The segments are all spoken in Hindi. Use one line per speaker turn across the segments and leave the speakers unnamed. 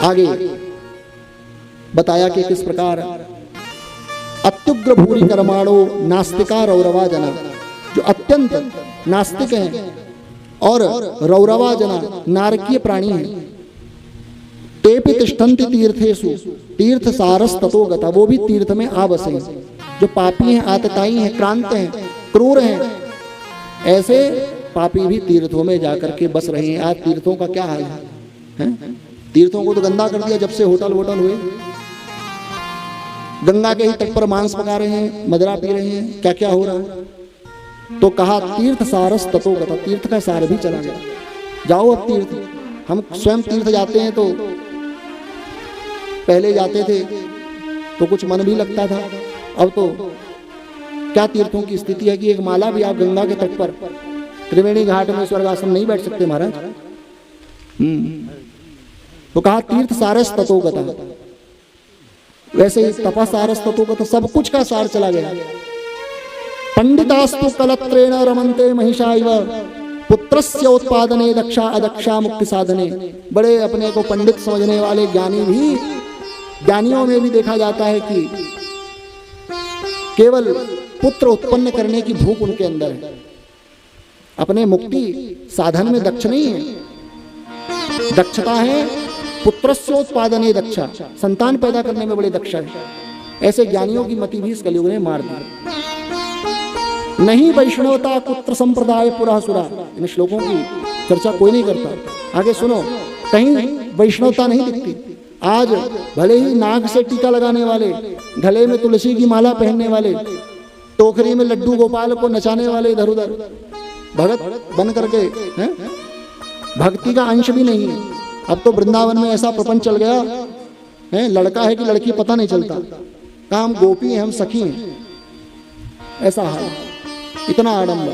आगे बताया कि किस प्रकार अत्युग्र भूरि कर्माणो नास्तिका रौरवा जना, जो अत्यंत नास्तिक हैं और रौरवा जना नारकीय प्राणी हैं, तेपि तिष्ठन्ति तीर्थेषु तीर्थ सारस ततो गता, वो भी तीर्थ में आ बसे। जो पापी हैं, आतताई हैं, क्रांत हैं, क्रूर हैं, ऐसे पापी भी तीर्थों में जाकर के बस रहे हैं। आज तीर्थों का क्या हाल है? तीर्थों को तो गंदा कर दिया जब से होटल हुए। गंगा के ही तट पर मांस पका रहे हैं, मदिरा पी रहे हैं, क्या क्या हो रहा है। तो कहा तीर्थ सारस ततो गता, तीर्थ का सार भी चला गया। जाओ अब तीर्थ। हम स्वयं तीर्थ जाते हैं तो पहले जाते थे तो कुछ मन भी लगता था, अब तो क्या तीर्थों की स्थिति है कि एक माला भी आप गंगा के तट पर त्रिवेणी घाट में स्वर्गासन नहीं बैठ सकते महाराज। तो कहा तीर्थ सारस ततो गता, वैसे ही तपा सारस ततो गता, सब कुछ का सार चला गया। पंडितास्तु कलत्रेण रमन्ते महिषा इव पुत्रस्य उत्पादने दक्षा अदक्षा मुक्ति साधने। बड़े अपने को पंडित समझने वाले ज्ञानी भी, ज्ञानियों में भी देखा जाता है कि केवल पुत्र उत्पन्न करने की भूख उनके अंदर है, अपने मुक्ति साधन में दक्ष नहीं है। दक्षता है पुत्रस्योत्पादने दक्षा, संतान पैदा करने में बड़े दक्ष है। ऐसे ज्ञानियों की मति भी इस कलयुग ने मार दी। नहीं वैष्णवता पुत्र संप्रदाय पुरासुरा, इन श्लोकों की चर्चा कोई नहीं करता। आगे सुनो, कहीं वैष्णवता नहीं दिखती। आज भले ही नाक से टीका लगाने वाले, गले में तुलसी की माला पहनने वाले, टोकरी में लड्डू गोपाल को नचाने वाले इधर उधर भगत बन करके हैं, भक्ति का अंश भी नहीं है। अब तो वृंदावन में ऐसा प्रपंच चल गया है, लड़का है कि लड़की पता नहीं चलता, कहा हम गोपी हैं, हम सखी हैं, ऐसा हाल, इतना आडंबर।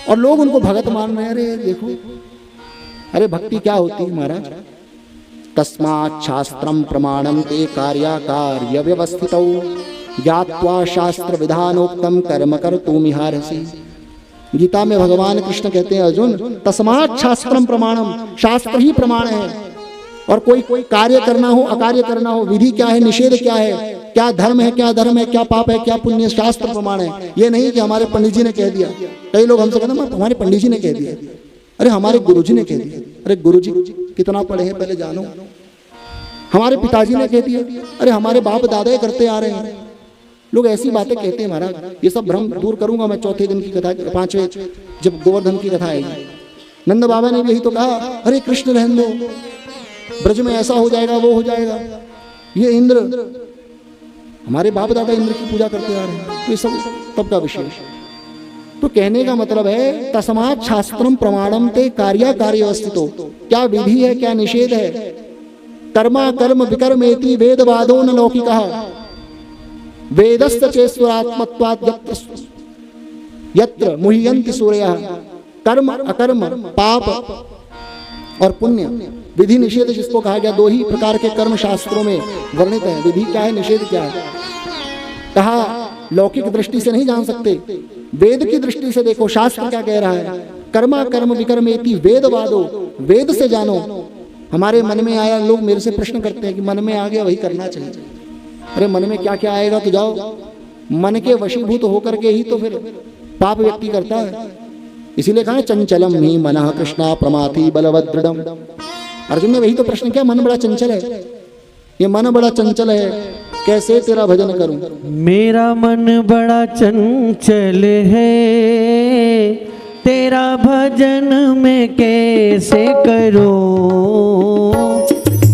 और लोग उनको भगत मान रहे हैं। अरे देखो, अरे भक्ति क्या होती है महाराज? तस्मात् शास्त्रम प्रमाणम ते कार्याकार्य व्यवस्थितौ ज्ञात्वा शास्त्र विधानोक्तम कर्म कर्तुमिहारसि। गीता में भगवान कृष्ण कहते हैं, अर्जुन तस्मात् शास्त्रम प्रमाणम, शास्त्र ही प्रमाण है। और कोई कार्य करना हो, अकार्य करना हो, विधि क्या है, निषेध क्या है, क्या धर्म है, क्या धर्म है, क्या पाप है, क्या पुण्य, शास्त्र प्रमाण है। ये नहीं कि हमारे पंडित जी ने कह दिया। कई लोग हमसे कहते हैं हमारे पंडित जी ने कह दिया, अरे हमारे गुरुजी ने कह दिया। अरे गुरुजी कितना पढ़े हैं पहले जानो। हमारे पिताजी ने कह दिया, अरे हमारे बाप दादा करते आ रहे हैं। लोग ऐसी बातें कहते हैं महाराज। ये सब भ्रम दूर करूंगा मैं चौथे दिन की कथा, पांचवें जब गोवर्धन की कथा आएगी। नंद बाबा ने भी यही तो कहा, अरे कृष्ण रहने दो, ब्रज में ऐसा हो जाएगा, वो हो जाएगा। ये इंद्र, हमारे बाप दादा इंद्र की पूजा करते आ रहे हैं। तो ये सब तब का विषय। तो कहने का मतलब है तस्मात् शास्त्रम प्रमाणम ते कार्याकार्य व्यवस्थितो, क्या विधि है, क्या निषेध है। कर्मा कर्म विकर्मेति वेदवादो न लौकिकः वेदस्य चेश्वरात्मत्वात् यत्र मुह्यन्ति सूरयः। कर्म अकर्म, पाप और पुण्य, विधि निषेध जिसको कहा गया, दो ही प्रकार के कर्म शास्त्रों में वर्णित है। विधि क्या है, निषेध क्या है। कहा लौकिक दृष्टि से नहीं जान सकते, वेद की दृष्टि से देखो शास्त्र क्या कह रहा है। कर्मा कर्म विकर्मेति वेदवादो, वेद से जानो। हमारे मन में आया, लोग मेरे से प्रश्न करते हैं कि मन में आ गया वही करना चाहिए। अरे मन में क्या क्या आएगा तो जाओ, मन के वशीभूत होकर के ही तो फिर पाप व्यक्ति करता है। इसीलिए कहा चंचलम ही मनः कृष्णा प्रमाथि बलवदृढ़म। अर्जुन ने वही तो प्रश्न किया, मन बड़ा चंचल है, ये मन बड़ा चंचल है, कैसे तेरा भजन करूं।
मेरा मन बड़ा चंचल है, तेरा भजन मैं कैसे करूं।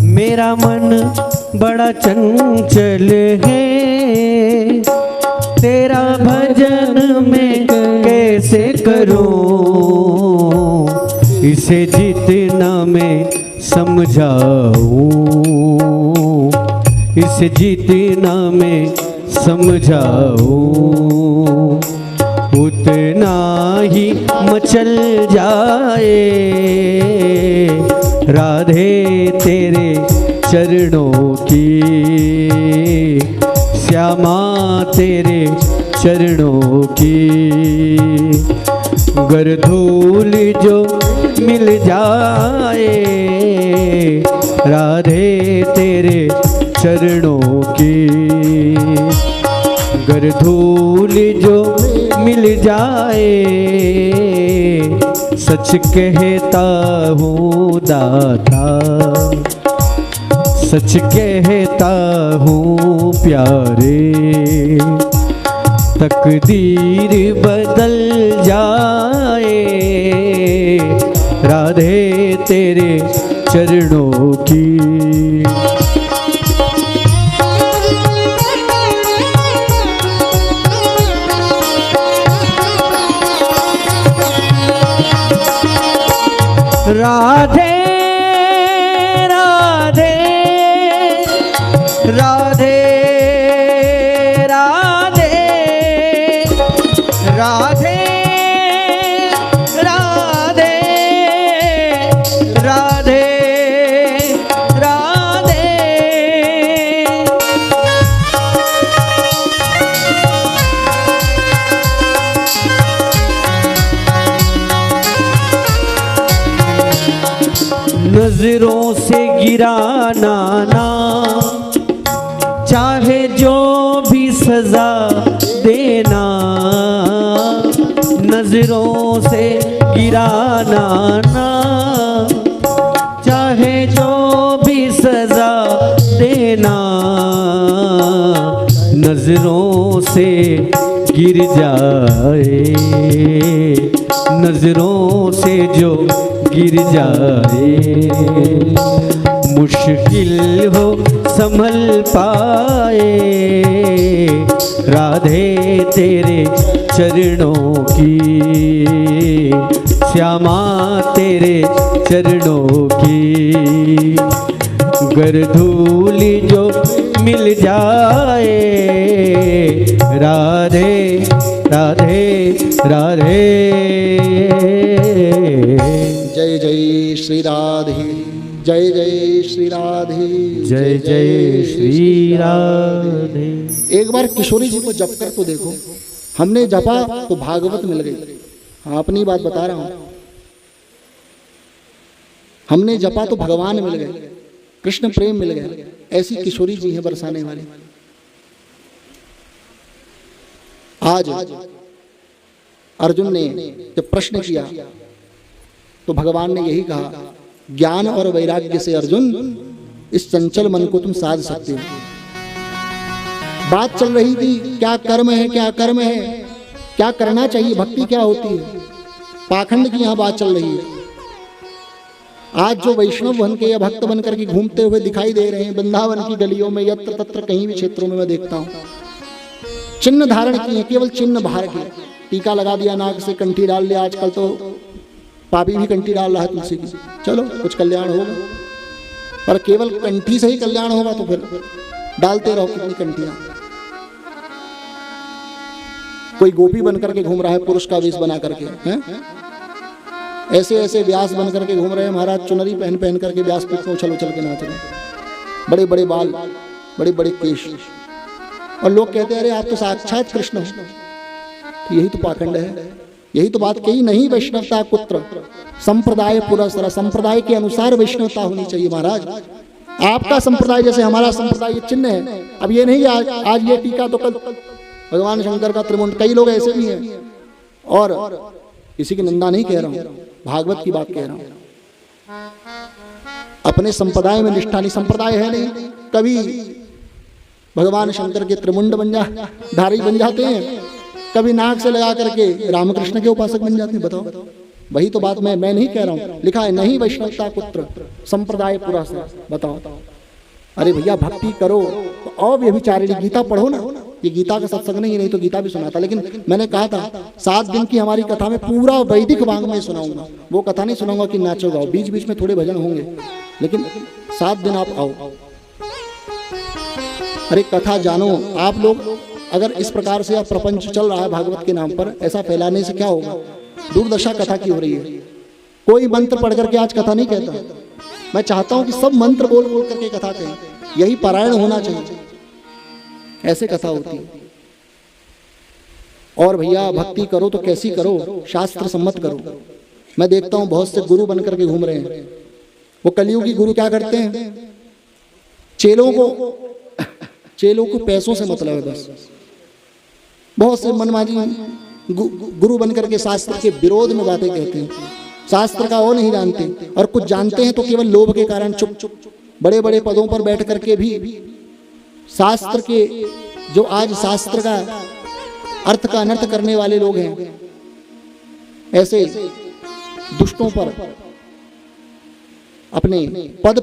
मेरा मन बड़ा चंचल है, तेरा भजन मैं कैसे करूं। इसे जितना मैं समझाऊं, इसे जितना मैं समझाऊं, उतना ही मचल जाए। राधे तेरे चरणों की, श्यामा तेरे चरणों की। गर धूल जो मिल जाए, राधे तेरे चरणों की। गर धूल जो मिल जाए, सच कहता हूँ दाता, सच कहता हूँ प्यारे। तकदीर बदल जाए, राधे तेरे चरणों की। राधे राधे राधे राधे राधे राधे राधे राधे। नजरों से गिराना ना, चाहे जो भी सजा देना। नजरों से गिराना ना, चाहे जो भी सजा देना। नजरों से गिर जाए, नजरों से जो गिर जाए। मुश्किल हो संभल पाए, राधे तेरे चरणों की। श्यामा तेरे चरणों की। गर धूल जो मिल जाए, राधे राधे राधे।
जय जय श्री राधे, जय जय श्री राधे,
जय जय श्री राधे।
एक बार किशोरी जी को जप कर तो देखो। हमने जपा तो भागवत मिल गई। हाँ, अपनी बात बता रहा हूं। हमने जपा तो भगवान मिल गए, कृष्ण प्रेम मिल गए। ऐसी किशोरी जी है बरसाने वाली। आज अर्जुन ने जब प्रश्न किया तो भगवान ने यही कहा, ज्ञान और वैराग्य से अर्जुन इस चंचल मन को तुम साध सकते हो। बात चल रही थी क्या कर्म है, क्या कर्म है, क्या करना चाहिए, भक्ति क्या होती है। पाखंड की यहां बात चल रही है। आज जो वैष्णव बन के या भक्त बन करके घूमते हुए दिखाई दे रहे हैं वृंदावन की गलियों में, यत्र तत्र कहीं भी क्षेत्रों में मैं देखता हूं, चिन्ह धारण किए, केवल चिन्ह बाहर के, टीका लगा दिया, नाक से कंठी डाल लिया। आजकल तो पापी भी कंठी डाल रहा है तुलसी की। चलो कुछ कल्याण होगा, पर केवल कंठी से ही कल्याण होगा तो फिर डालते रहो कितनी कंठियां। कोई गोपी बन करके घूम रहा है पुरुष का वेश बना करके, हैं? ऐसे ऐसे व्यास बन करके घूम रहे हैं महाराज, चुनरी पहन पहन करके व्यास पीठ में उछल उछल के नाच रहे हैं। बड़े बड़े बाल, बड़े बड़े केश, और लोग कहते हैं अरे आप तो साक्षात कृष्ण हो। तो यही तो पाखंड है। यही तो बात कही, नहीं वैष्णवता कुत्र, संप्रदाय पुरस्सर, संप्रदाय के अनुसार वैष्णवता होनी चाहिए महाराज। आपका संप्रदाय जैसे हमारा संप्रदाय, ये चिन्ह है। अब ये नहीं आज ये टीका तो कल भगवान शंकर का त्रिमुंड। कई लोग ऐसे भी हैं, और किसी की निंदा नहीं कह रहा हूं, भागवत की बात कह रहा हूं। अपने संप्रदाय में निष्ठा नहीं, संप्रदाय है नहीं, कभी भगवान शंकर के त्रिमुंड धारी बन जाते हैं, कभी नाक से लगा करके रामकृष्ण के उपासक बन जाते हैं। बताओ, वही तो बात मैं नहीं कह रहा हूं। लिखा है नहीं वैष्णवता पुत्र संप्रदाय पुरस्सर। बताओ, अरे भैया भक्ति करो तो अव्यभिचारिणी गीता पढ़ो ना। ये गीता का सत्संग नहीं तो गीता भी सुनाता। लेकिन मैंने कहा था 7 दिन की हमारी कथा में पूरा वैदिक वांग्मय सुनाऊंगा। वो कथा नहीं सुनाऊंगा कि नाचो गाओ, बीच बीच में थोड़े भजन होंगे, लेकिन 7 दिन आप आओ। अरे कथा जानो। आप लोग अगर इस प्रकार से आप प्रपंच चल रहा है भागवत के नाम पर, ऐसा फैलाने से क्या होगा? दुर्दशा कथा की हो रही है। कोई मंत्र पढ़ करके आज कथा नहीं कहता। मैं चाहता हूं कि सब मंत्र बोल बोल करके कथा कहें। यही पारायण होना चाहिए, ऐसे कथा होती है। और भैया भक्ति करो तो कैसी करो? शास्त्र सम्मत करो। मैं देखता हूं बहुत से गुरु बन करके घूम रहे हैं। वो कलयुगी गुरु क्या करते हैं? चेलों को पैसों से मतलब है बस। बहुत से मनमानी गुरु बनकर के शास्त्र के विरोध में बातें कहते हैं, शास्त्र का वो नहीं जानते, और कुछ जानते हैं तो केवल लोभ के कारण चुप बड़े बड़े पदों पर बैठ करके भी शास्त्र के, जो आज शास्त्र का अर्थ का अनर्थ करने वाले लोग हैं, ऐसे दुष्टों पर अपने पद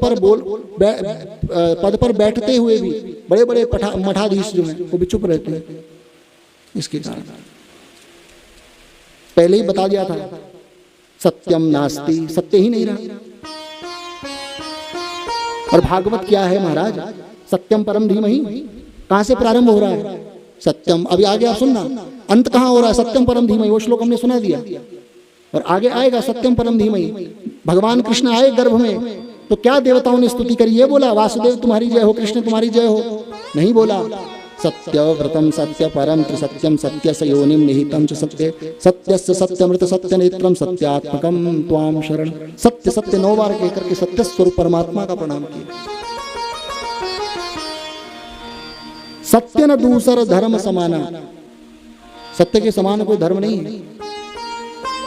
पर बैठते हुए भी बड़े बड़े मठाधीश जो हैं वो भी चुप रहते हैं। इसके कारण पहले ही बता दिया था, सत्यम नास्ति, सत्य ही नहीं रहा। और भागवत क्या है महाराज? सत्यम परम धीमहि। कहां से प्रारंभ हो रहा है? सत्यम। अभी आगे आप सुनना, अंत कहां हो रहा है? सत्यम परम धीमहि। वो श्लोक हमने सुना दिया, और आगे आएगा सत्यम परम धीमहि। भगवान कृष्ण आए गर्भ में तो क्या देवताओं ने स्तुति करी? ये बोला वासुदेव तुम्हारी जय हो, कृष्ण तुम्हारी जय हो? नहीं बोला। सत्यव्रतम सत्य परम त्रिसत्यम सत्यस्य योनिम निहितम च सत्य सत्यस्य सत्यमृत सत्य नेत्रम सत्यात्मकम त्वाम शरण। सत्य सत्य 9 बार कहकर के सत्य स्वरूप परमात्मा का प्रणाम किया। सत्य न दूसर धर्म समाना, सत्य के समान कोई धर्म नहीं है,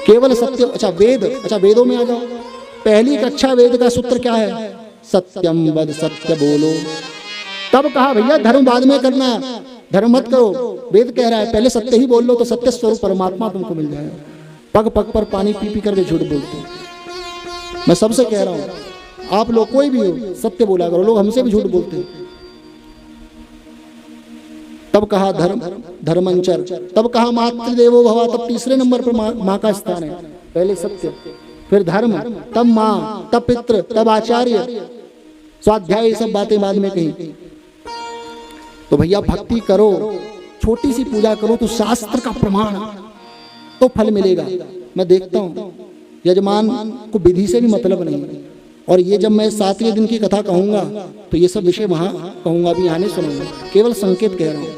केवल सत्य। अच्छा वेद, अच्छा वेदों में आ जाओ। पहली कक्षा वेद का सूत्र क्या है? सत्यम वद, सत्य बोलो। तब कहा भैया धर्म बाद में करना, धर्म मत करो। वेद कह रहा है पहले सत्य ही बोल लो तो सत्य स्वरूप परमात्मा तुमको मिल जाएगा। पग पग पर पानी पी पी करके झूठ बोलते। मैं सबसे कह रहा हूं, आप लोग कोई भी हो, सत्य बोला करो। लोग हमसे भी झूठ बोलते हैं। तब कहा धर्मंचर, तब कहा मातृदेवो भव, तब तीसरे नंबर पर माँ का स्थान है। पहले सत्य, फिर धर्म, तब माँ, तब पितृ, तब आचार्य, स्वाध्याय, सब बातें बाद में कही। तो भैया भक्ति करो, छोटी सी पूजा करो तो शास्त्र का प्रमाण तो फल मिलेगा। मैं देखता हूं यजमान को विधि से भी मतलब नहीं, और ये जब मैं 7वें दिन की कथा कहूंगा तो ये सब विषय वहां कहूंगा, अभी यहाँ नहीं सुनूंगा, केवल संकेत कह रहा हूं।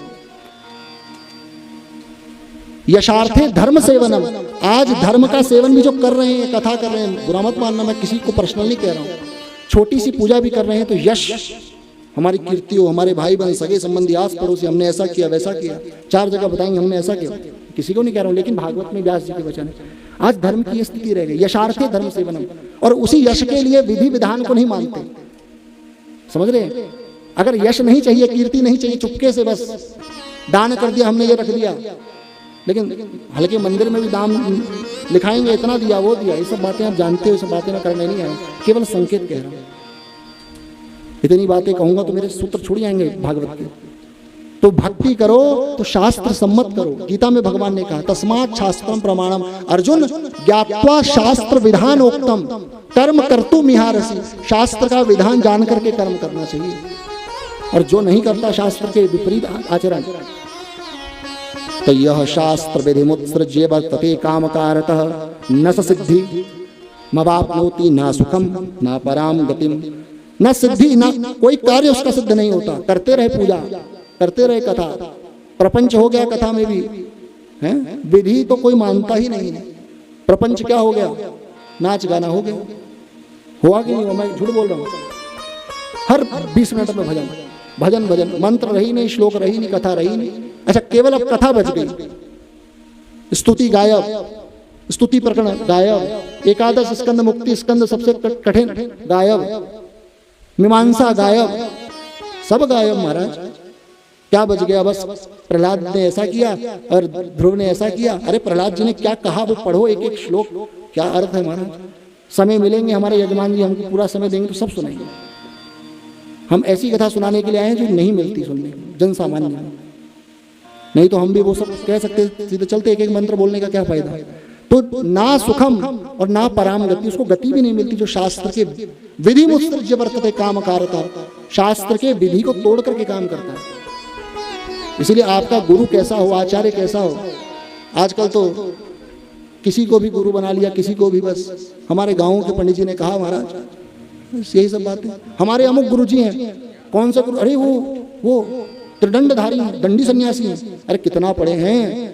यशार्थे धर्म सेवनम, आज धर्म का सेवन भी जो कर रहे हैं, कथा कर रहे हैं, बुरा मत मानना, मैं किसी को पर्सनली कह रहा हूं, छोटी सी पूजा भी कर रहे हैं तो यश, हमारी कीर्ति हो, हमारे भाई बहन सगे संबंधी आस पड़ोसी, हमने ऐसा किया वैसा किया, 4 जगह बताएंगे हमने ऐसा किया, किसी को नहीं कह रहा हूं, लेकिन भागवत में व्यास जी के वचन है। आज धर्म की स्थिति रह गई, यशार्थे धर्म सेवनम, और उसी यश के लिए विधि विधान को नहीं मानते। समझ रहे हैं? अगर यश नहीं चाहिए, कीर्ति नहीं चाहिए, चुपके से बस दान कर दिया हमने, ये रख दिया, लेकिन हल्के मंदिर में भी दाम लिखाएंगे, इतना दिया वो दिया, ये सब बातें आप जानते हो, ये सब बातें मैं करने नहीं आया, केवल संकेत कह रहा हूं। इतनी बातें कहूंगा तो मेरे सूत्र छूट जाएंगे भागवत के। तो भक्ति करो तो शास्त्र सम्मत करो। गीता में भगवान ने कहा तस्मात् शास्त्रम प्रमाणम, अर्जुन ज्ञात्वा शास्त्र विधानोक्तम कर्म कर्तुम इहारसि, शास्त्र का विधान जान करके कर्म करना चाहिए, और जो नहीं करता शास्त्र के विपरीत आचरण, तो यह शास्त्र विधिमुत्सृज्य वर्तते कामकारतः न स सिद्धि मवाप्नोति न सुखम न पराम गतिम। न सिद्धि, न कोई कार्य उसका सिद्ध नहीं होता। करते रहे पूजा, करते रहे कथा, प्रपंच हो गया कथा में भी है, विधि तो कोई मानता ही नहीं है। प्रपंच क्या हो गया? नाच गाना हो गया। हुआ कि नहीं हुआ? मैं झूठ बोल रहा हूँ? हर 20 मिनट में भजन भजन भजन, मंत्र रही नहीं, श्लोक रही नहीं, कथा रही नहीं। अच्छा केवल अब कथा बच गई, स्तुति गायब, स्तुति प्रकरण गायब, एकादश स्कंद मुक्ति स्कंद सबसे कठिन गायब, मीमांसा गायब, सब गायब महाराज। क्या बच गया? बस प्रहलाद ने ऐसा किया और ध्रुव ने ऐसा किया। अरे प्रहलाद जी ने क्या कहा वो पढ़ो, एक एक श्लोक, क्या अर्थ है महाराज। समय मिलेंगे हमारे यजमान जी, हमको पूरा समय देंगे तो सब सुनेंगे। हम ऐसी कथा सुनाने के लिए आए हैं जो नहीं मिलती सुनने जन सामान्य, नहीं तो हम भी वो सब कह सकते सीधे चलते, एक एक मंत्र बोलने का क्या फायदा। तो ना सुखम और ना पराम गति, उसको गति भी नहीं मिलती जो शास्त्र के विधि मुत्सृज्य वर्तते काम कारता, शास्त्र के विधि को तोड़ करके काम करता है। इसलिए आपका गुरु कैसा हो, आचार्य कैसा हो, आजकल तो किसी को भी गुरु बना लिया, किसी को भी। बस हमारे गाँव के पंडित जी ने कहा महाराज यही सब बातें, हमारे अमुक गुरु जी हैं। कौन सा गुरु? अरे वो त्रिदंडधारी हैं, दंडी सन्यासी हैं। अरे कितना पढ़े हैं।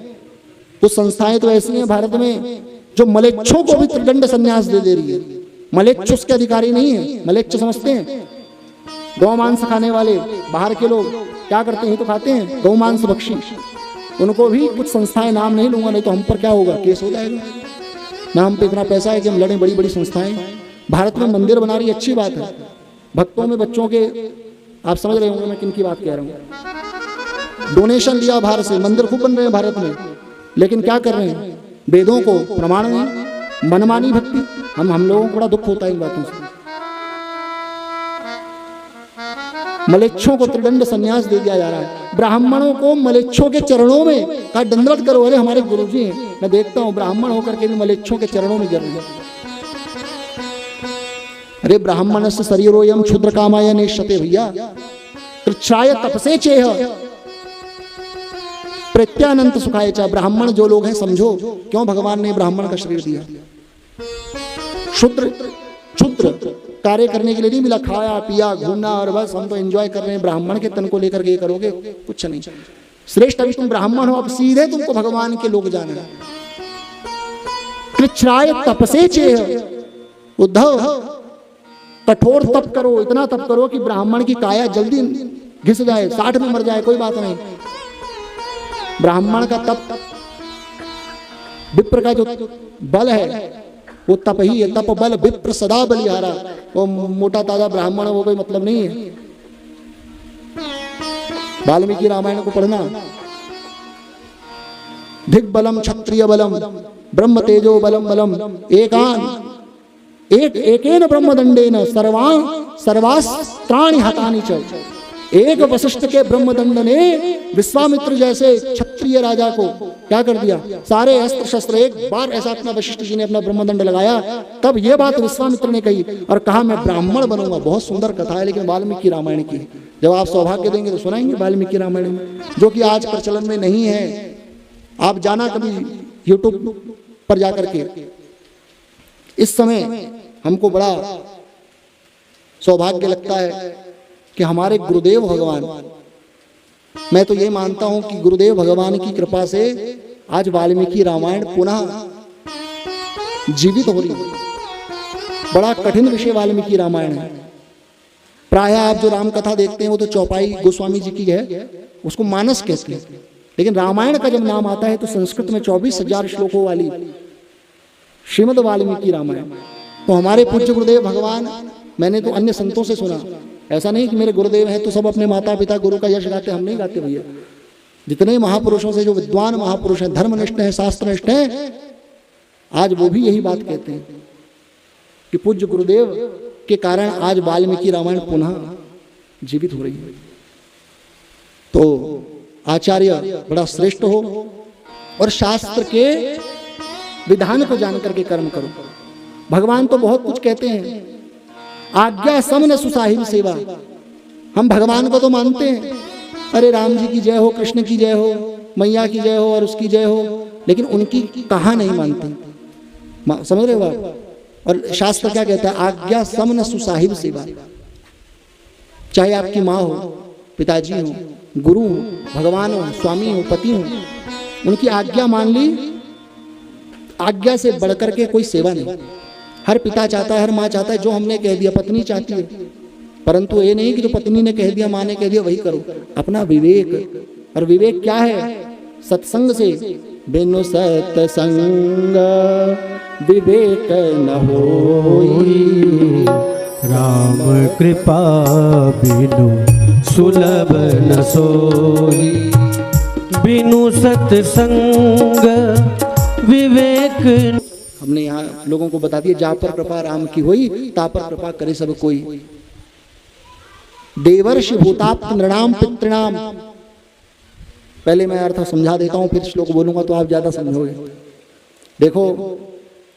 कुछ संस्थाएं तो ऐसी हैं भारत में जो मलेच्छों को भी त्रिदंड संन्यास दे रही है। मलेच्छ उसके अधिकारी नहीं है, मलेच्छ समझते हैं गौ मांस खाने वाले बाहर के लोग क्या करते हैं, तो खाते हैं गौ मांस भक्षी। उनको भी कुछ संस्थाएं, नाम नहीं लूंगा नहीं तो हम पर क्या होगा, केस हो जाएगा। ना हम पे इतना पैसा है कि हम लड़ें, बड़ी बड़ी संस्थाएं। भारत में मंदिर बना रही, अच्छी बात है, भक्तों में बच्चों के, आप समझ रहे होंगे मैं किन की बात कह रहा हूँ। डोनेशन लिया बाहर से, मंदिर खूब बन रहे हैं भारत में, लेकिन क्या कर रहे हैं, वेदों को प्रमाण नहीं, मनमानी भक्ति। हम लोगों को बड़ा दुख होता है इन बातों से। मलेच्छों को त्रिदंड संन्यास दे दिया जा रहा है, ब्राह्मणों को मलेच्छों के चरणों में का दंडवत करो। अरे हमारे गुरुजी हैं, मैं देखता हूं ब्राह्मण होकर के भी मलेच्छों के चरणों में गिर रहे हैं। अरे ब्राह्मणस्य शरीरोयम क्षुद्र कामाय नेष्यते भैया, कृच्छ्राय तपसे चेह प्रत्यानंत सुखाय च। ब्राह्मण जो लोग हैं, समझो क्यों भगवान ने ब्राह्मण का शरीर दिया। क्षुद्र कार्य करने के लिए नहीं मिला, खाया पिया घूमना और बस हम तो एंजॉय कर रहे हैं। ब्राह्मण के तन को लेकर के करोगे कुछ नहीं। श्रेष्ठ अभी तुम ब्राह्मण हो, अब सीधे तुमको भगवान के लोग जाने। कृच्छ्राय तपसे चेह, उद्धव कठोर तप करो, इतना तप करो कि ब्राह्मण की काया जल्दी घिस जाए, 60 में मर जाए, कोई बात नहीं। ब्राह्मण का तप, विप्र का जो बल है वो तप ही है, तप बल विप्र सदा बलिहारा। वो मोटा ताजा ब्राह्मण वो कोई मतलब नहीं है। वाल्मीकि रामायण को पढ़ना, धिक बलम क्षत्रिय बलम ब्रह्म तेजो बलम बलम एकेन ब्रह्मदंडेन सर्वास्त्राणि हतानि च। एक वशिष्ठ के ब्रह्मदंड ने विश्वामित्र जैसे क्षत्रिय राजा को क्या कर दिया, सारे अस्त्र शस्त्र। एक बार ऐसा अपना वशिष्ठ जी ने अपना ब्रह्मदंड लगाया, तब ये बात विश्वामित्र ने कही और कहा मैं ब्राह्मण बनूंगा। बहुत सुंदर कथा है, लेकिन वाल्मीकि रामायण की। जब आप सौभाग्य देंगे तो सुनाएंगे वाल्मीकि रामायण में, जो कि आज प्रचलन में नहीं है। आप जाना कभी यूट्यूब पर जाकर के। इस समय हमको बड़ा सौभाग्य लगता है कि हमारे गुरुदेव भगवान, मैं तो ये मानता हूं कि गुरुदेव भगवान की कृपा से आज वाल्मीकि रामायण पुनः जीवित हो रही है। बड़ा कठिन विषय वाल्मीकि रामायण है। प्रायः आप जो राम कथा देखते हैं वो तो चौपाई गोस्वामी जी की है, उसको मानस कहते हैं। लेकिन रामायण का जब नाम आता है तो संस्कृत में 24,000 श्लोकों वाली श्रीमद् वाल्मीकि रामायण। तो हमारे पूज्य गुरुदेव भगवान, मैंने तो अन्य संतों से सुना, ऐसा नहीं कि मेरे गुरुदेव हैं तो सब अपने माता पिता गुरु का यश गाते, हम नहीं गाते भैया। जितने महापुरुषों से, जो विद्वान महापुरुष हैं, धर्मनिष्ठ हैं, शास्त्रनिष्ठ हैं, आज वो भी यही बात कहते हैं कि पूज्य गुरुदेव के कारण आज वाल्मीकि रामायण पुनः जीवित हो रही है। तो आचार्य बड़ा श्रेष्ठ हो और शास्त्र के विधान को जान करके कर्म करो। भगवान तो बहुत कुछ कहते हैं, आज्ञा समन सुसाहिब सेवा। हम भगवान को तो मानते हैं, अरे राम जी की जय हो, कृष्ण की जय हो, मैया की जय हो और उसकी जय हो, लेकिन उनकी कहा नहीं मानते। समझ रहे हो आप? और शास्त्र क्या कहता है, आज्ञा समन सुसाहिब सेवा। चाहे आपकी माँ हो, पिताजी हो, गुरु हो, भगवान हो, स्वामी हो, पति हो, उनकी आज्ञा मान ली। आज्ञा से बढ़कर के कोई सेवा नहीं। हर पिता चाहता है, हर माँ चाहता है जो हमने कह दिया, पत्नी चाहती है, परंतु ये नहीं कि जो पत्नी ने कह दिया, माँ ने कह दिया वही करो। अपना विवेक, और विवेक क्या है? सत्संग से। बिनु सत्संग विवेक न होई,
राम कृपा बिनु सुलभ न सोई। बिनु सत्संग विवेक।
हमने यहाँ लोगों को बता दिया, जा पर कृपा राम की हुई, ता पर कृपा करे सब कोई। देवर्षि भूताप्त नृणाम पितृणाम। पहले मैं अर्थ समझा देता हूँ, फिर श्लोक बोलूंगा तो आप ज्यादा समझोगे। देखो,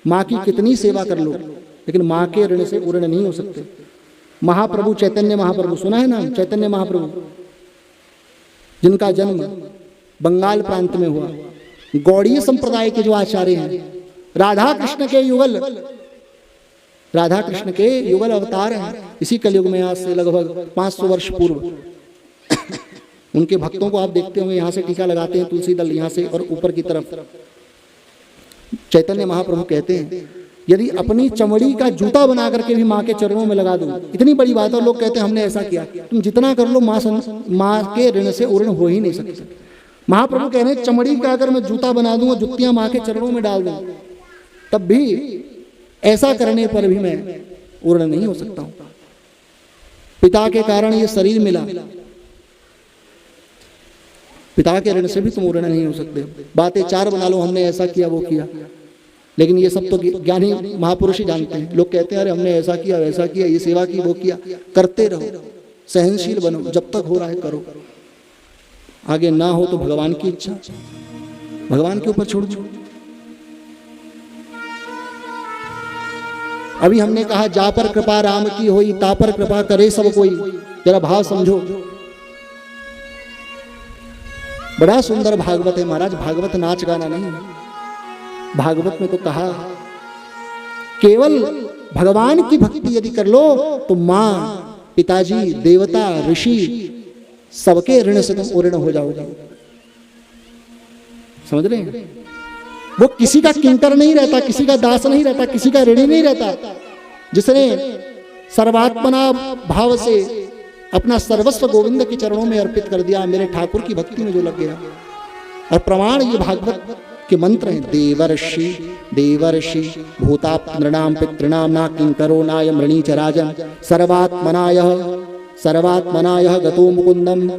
माँ की कितनी सेवा कर लो, लेकिन माँ के ऋण से ऋण नहीं हो सकते। महाप्रभु चैतन्य महाप्रभु, सुना है ना? चैतन्य महाप्रभु जिनका जन्म बंगाल प्रांत में हुआ, गौड़ीय संप्रदाय के जो आचार्य हैं, राधा कृष्ण के युगल, राधा कृष्ण के युगल अवतार हैं। इसी कलयुग में आज से लगभग 500 वर्ष पूर्व उनके भक्तों को आप देखते होंगे, यहाँ से टीका लगाते हैं, तुलसी दल यहाँ से, और ऊपर की तरफ चैतन्य महाप्रभु कहते हैं यदि अपनी चमड़ी का जूता बना करके भी माँ के चरणों में लगा दूं, इतनी बड़ी बात है। लोग कहते हैं हमने ऐसा किया। तुम जितना कर लो माँ के ऋण से ऊर्ण हो ही नहीं सकते। महाप्रभु कह रहे हैं चमड़ी का अगर मैं जूता बना दूं और जुतियां माँ के चरणों में डाल दूं, तब भी ऐसा करने पर भी मैं ऊर्ण नहीं हो सकता हूं। पिता के कारण ये शरीर मिला, पिता के ऋण से भी तुम ऊर्ण नहीं हो सकते। बातें चार बना लो, हमने ऐसा किया वो किया, लेकिन ये सब तो ज्ञानी महापुरुष ही जानते हैं। लोग कहते हैं अरे हमने ऐसा किया वैसा किया, ये सेवा की वो किया। करते रहो, सहनशील बनो, जब तक हो रहा है करो। आगे ना हो तो भगवान की इच्छा, भगवान के ऊपर छोड़ दो। अभी हमने कहा जा पर कृपा राम की होई, ता पर कृपा करे सब कोई। जरा भाव समझो, बड़ा सुंदर भागवत है महाराज। भागवत नाच गाना नहीं है। भागवत में तो कहा केवल भगवान की भक्ति यदि कर लो तो माँ, पिताजी, देवता, ऋषि सबके ऋण से तुम ऊर्ण हो जाओगे। समझ रहे हैं? वो किसी का किंकर नहीं रहता, किसी का दास नहीं रहता, किसी का ऋणी नहीं रहता। जिसने सर्वात्मना भाव से अपना सर्वस्व गोविंद के चरणों में अर्पित कर दिया, मेरे ठाकुर की भक्ति में जो लग गया। और प्रमाण ये भागवत के मंत्र हैं। देवर्षि देवर्षि भूताप नृणाम पितृणाम ना किंकरो नायम ऋणी च राजन सर्वात्मनाय गतो मुकुंदम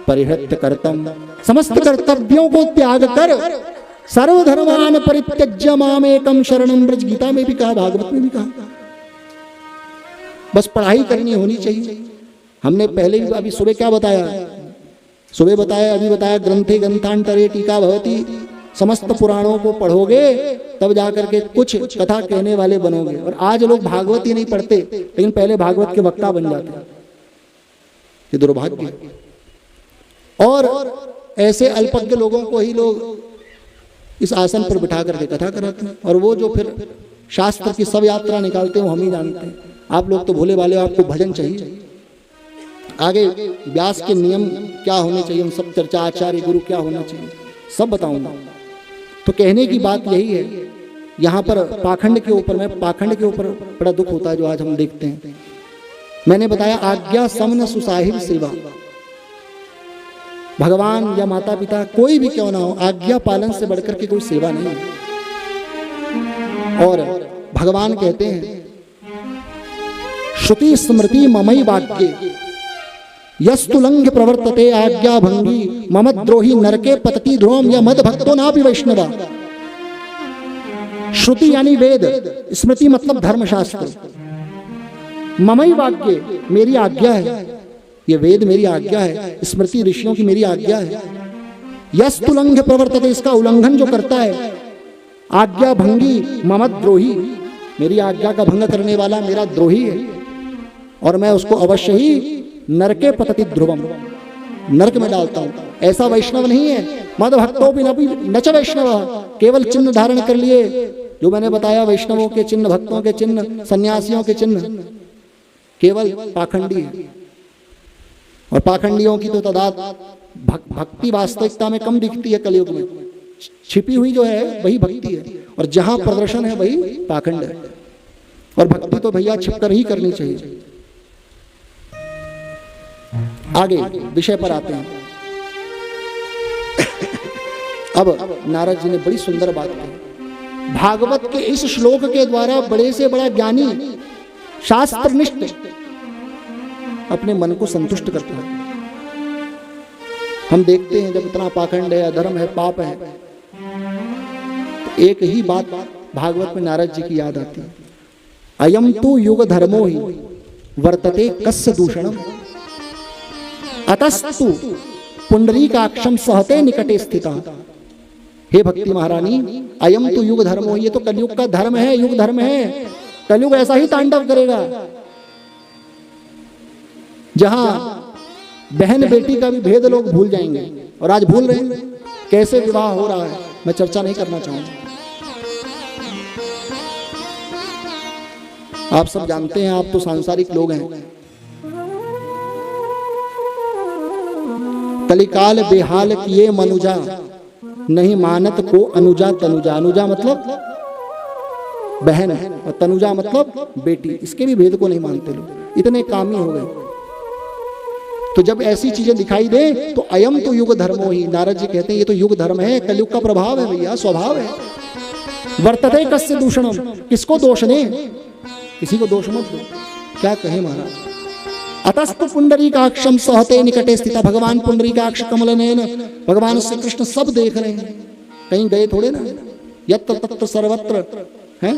परिहृत्य कर्तम। समस्त कर्तव्यों को त्याग कर सर्वधर्मान परित्यज्य मामेकम शरणं व्रज। गीता में भी कहा, भागवत में भी कहा। बस पढ़ाई करनी होनी चाहिए। हमने पहले भी अभी सुबह क्या बताया, सुबह बताया, अभी बताया, ग्रंथे ग्रंथांतरे टीका भवति। समस्त पुराणों को पढ़ोगे तब जाकर के कुछ कथा कहने वाले बनोगे। और आज लोग भागवत ही नहीं पढ़ते, लेकिन पहले भागवत के वक्ता बन जाते। ये दुर्भाग्य। और ऐसे अल्पज्ञ लोगों को ही लोग इस आसन पर बिठा करके कथा कराते हैं। और वो जो फिर शास्त्र की सब यात्रा निकालते हैं वो हम ही जानते हैं। आप लोग तो भोले वाले हो, आपको भजन चाहिए। आगे व्यास के नियम क्या होने चाहिए, उन सब चर्चा, आचार्य गुरु क्या होना चाहिए, सब बताऊंगा। तो कहने की बात यही है, यहाँ पर पाखंड के ऊपर, मैं पाखंड के ऊपर बड़ा दुख होता है जो आज हम देखते हैं। मैंने बताया आज्ञा समन सुसाहिब सेवा। भगवान या माता पिता कोई भी क्यों ना हो, आज्ञा पालन से बढ़कर के कोई सेवा नहीं है। और भगवान कहते हैं श्रुति स्मृति ममई वाक्ये यस्तुलंघ्य प्रवर्तते आज्ञा भंगी मम द्रोही नरके पतति ध्रुवम या मद भक्तो नापि वैष्णवा। श्रुति यानी वेद, स्मृति मतलब धर्मशास्त्र, ममई वाक्ये मेरी आज्ञा है, ये वेद मेरी आज्ञा है, स्मृति ऋषियों की मेरी आज्ञा है। यस्तुलंघ्य प्रवर्तते, इसका उल्लंघन जो करता है, आज्ञा भंगी मम द्रोही, मेरी आज्ञा का भंग करने वाला मेरा द्रोही है, और मैं उसको अवश्य ही नरके पतति ध्रुवम, नरक में डालता हूं। ऐसा वैष्णव नहीं है। मद भक्तों भी नच वैष्णव, केवल चिन्ह धारण कर लिए, जो मैंने बताया वैष्णवों के चिन्ह, भक्तों के चिन्ह, सन्यासियों के चिन्ह, केवल पाखंडी है। और पाखंडियों की तो तादाद भक्ति वास्तविकता में कम दिखती है कलयुग में। छिपी हुई जो है वही भक्ति है, और जहां प्रदर्शन है वही पाखंड है। और भक्ति तो भैया छिपकर ही करनी चाहिए। आगे विषय पर आते हैं। अब नारद जी ने बड़ी सुंदर बात कही। भागवत के इस श्लोक के द्वारा बड़े से बड़ा ज्ञानी, शास्त्रनिष्ठ अपने मन को संतुष्ट करता है। हम देखते हैं जब इतना पाखंड है, अधर्म है, पाप है, तो एक ही बात भागवत में नारद जी की याद आती है। अयम तो युग धर्मो ही वर्तते कस्य दूषणम अतस्तु पुंडरीकाक्षम सहते निकटे स्थिता। हे भक्ति महारानी, अयम तो युग धर्मो, ये तो कलयुग का धर्म है, युग धर्म है। कलयुग ऐसा ही तांडव करेगा जहां बहन बेटी का भी भेद लोग भूल जाएंगे। और आज भूल रहे हैं। कैसे विवाह हो रहा है, मैं चर्चा नहीं करना चाहूंगा। आप सब जानते हैं, आप तो सांसारिक लोग हैं। कलिकाल बेहाल किए मनुजा, नहीं मानत को अनुजा तनुजा। अनुजा मतलब बहन है, और तनुजा मतलब बेटी। इसके भी भेद को नहीं मानते लोग, इतने कामी हो गए। तो जब ऐसी चीजें दिखाई दे तो अयम तो युग धर्मो ही, नारद जी कहते हैं ये तो युग धर्म है, कलयुग का प्रभाव है भैया, स्वभाव है। वर्तते कस्य दूषणम, किसको दोष दें, किसी को दोष मत दो। क्या कहे महाराज, अतस्तु पुंडरीकाक्षम सहते निकटे स्थिता, भगवान पुंडरीकाक्ष कमल नयन, भगवान श्री कृष्ण सब देख रहे हैं, कहीं गए थोड़े ना। यत्र तत्र सर्वत्र है,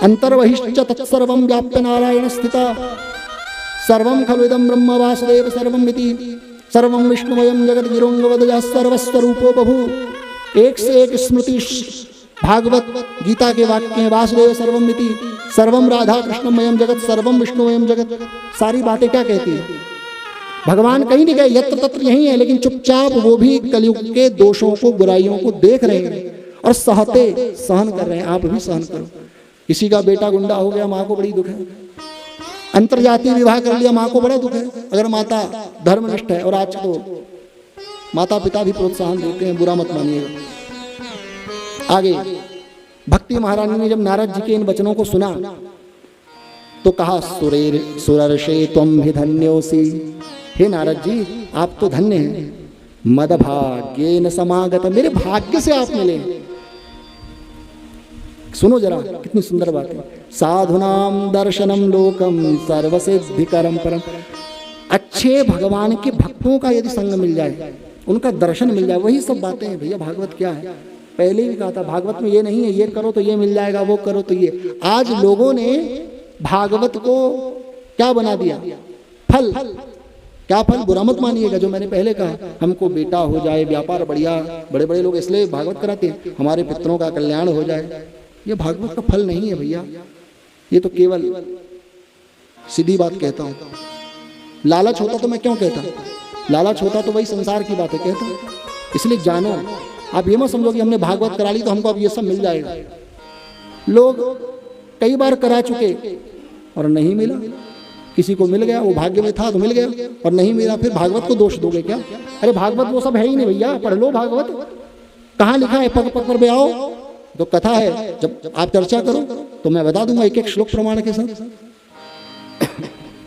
अंतर्बहिश्च तत्सर्वं व्याप्य नारायण स्थिता, सर्वं खलु इदं ब्रह्म वासुदेव सर्वं इति, सर्वं विष्णुमयं जगत् गिरोंगवदजा सर्वस्वरूपो बभूव। एक से एक स्मृति भागवत गीता के वाक्य हैं, वासुदेव सर्वम इति, सर्वम राधा कृष्णमयम जगत, सर्वम विष्णुमयम जगत। सारी बातें क्या कहती है, भगवान कहीं नहीं गए, यत्र तत्र यही है, लेकिन चुपचाप वो भी कलयुग के दोषों को, बुराइयों को देख रहे हैं और सहते, सहन कर रहे हैं। आप भी सहन करो। किसी का बेटा गुंडा हो गया, माँ को बड़ी दुख है। अंतरजातीय विवाह कर लिया, माँ को बड़ा दुख है, अगर माता धर्मनिष्ठ है। और आज तो माता पिता भी प्रोत्साहन देते हैं, बुरा मत मानिएगा। आगे भक्ति महारानी ने जब नारद जी के इन वचनों को सुना तो कहा, सुरर्षे त्वं हि धन्योसि, हे नारद जी आप तो धन्य हैं, मद भाग्येन समागत, मेरे भाग्य से आप मिले। सुनो जरा कितनी सुंदर बात है, साधुनाम दर्शनम लोकम सर्वसिद्धिकरम परम। अच्छे भगवान के भक्तों का यदि संग मिल जाए, उनका दर्शन मिल जाए, वही सब बातें हैं भैया। भागवत क्या है, पहले भी कहा था, भागवत में ये नहीं है ये करो तो ये मिल जाएगा, वो करो तो ये। आज लोगों ने भागवत को क्या बना दिया, फल। क्या फल, बुरा मत मानिएगा, जो मैंने पहले कहा, हमको बेटा हो जाए, व्यापार बढ़िया, बड़े बड़े लोग इसलिए भागवत कराते हैं, हमारे पितरों का कल्याण हो जाए। ये भागवत का फल नहीं है भैया, ये तो केवल सीधी बात कहता हूँ। लालच होता तो मैं क्यों कहता, लालच होता तो वही संसार की बातें कहता। इसलिए जानो, आप ये मत समझो कि हमने भागवत करा ली तो हमको अब ये सब मिल जाएगा। लोग कई बार करा चुके और नहीं मिला, किसी को मिल गया, वो भाग्य में था तो मिल गया, और नहीं मिला फिर भागवत को दोष दोगे क्या? अरे भागवत वो सब है ही नहीं भैया, पढ़ लो भागवत, कहाँ लिखा है, पग पग पर भी आओ तो कथा है। जब आप चर्चा करो तो मैं बता दूंगा एक एक श्लोक प्रमाण के साथ।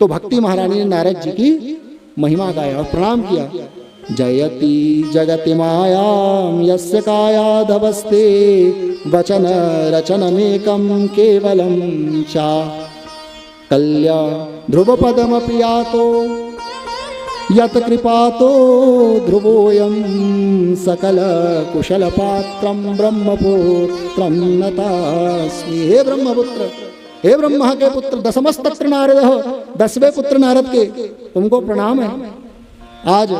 तो भक्ति महारानी ने नारद जी की महिमा गाया और प्रणाम किया। जयति जगति मायां यस्य कायाधवस्ते वचन रचनमेकं केवलं चा कल्या ध्रुवपदमपि यातो यत कृपातो ध्रुवोऽयं सकल कुशल पात्रं ब्रह्मपुत्रं नतास्मि। हे ब्रह्मपुत्र, हे ब्रह्मा के पुत्र, दशमस्तत्र नारद, 10वें पुत्र नारद के तुमको प्रणाम है। आज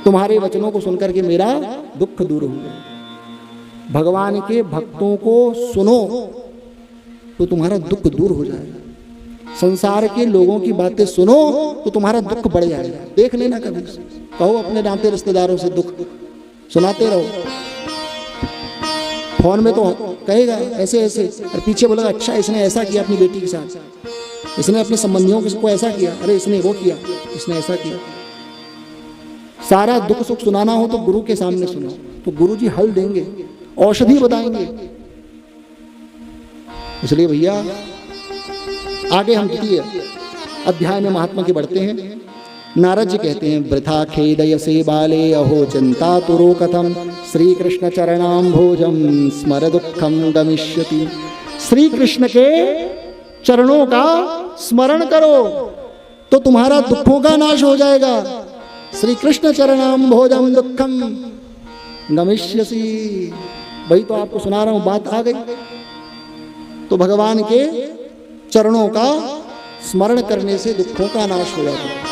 तुम्हारे वचनों को सुनकर के मेरा दुख दूर हो गया। भगवान के भक्तों को सुनो तो तुम्हारा दुख दूर हो जाएगा। संसार के लोगों की बातें सुनो तो तुम्हारा दुख बढ़ जाएगा। देख लेना, कभी कहो अपने नाते रिश्तेदारों से दुख सुनाते रहो। फोन में तो कहेगा ऐसे ऐसे, और पीछे बोलेगा अच्छा इसने ऐसा किया अपनी बेटी के साथ, इसने अपने संबंधियों को ऐसा किया, अरे इसने वो किया, इसने ऐसा किया। सारा दुख सुख सुनाना हो तो गुरु के सामने सुनो, तो गुरु जी हल देंगे, औषधि बताएंगे। इसलिए भैया आगे हम द्वितीय अध्याय में महात्मा के बढ़ते हैं। नारद जी कहते हैं, वृथा खेदयसे बाले अहो चिंता तुरो कथम श्री कृष्ण चरणाम्भोजम स्मर दुखम गमिष्यति। श्री कृष्ण के चरणों का स्मरण करो तो तुम्हारा दुखों का नाश हो जाएगा। श्री कृष्ण चरणाम्भोजम दुखम गमिष्यसि। वही तो आपको सुना रहा हूं, बात आ गई। तो भगवान के चरणों का स्मरण करने से दुखों का नाश हो जाता है।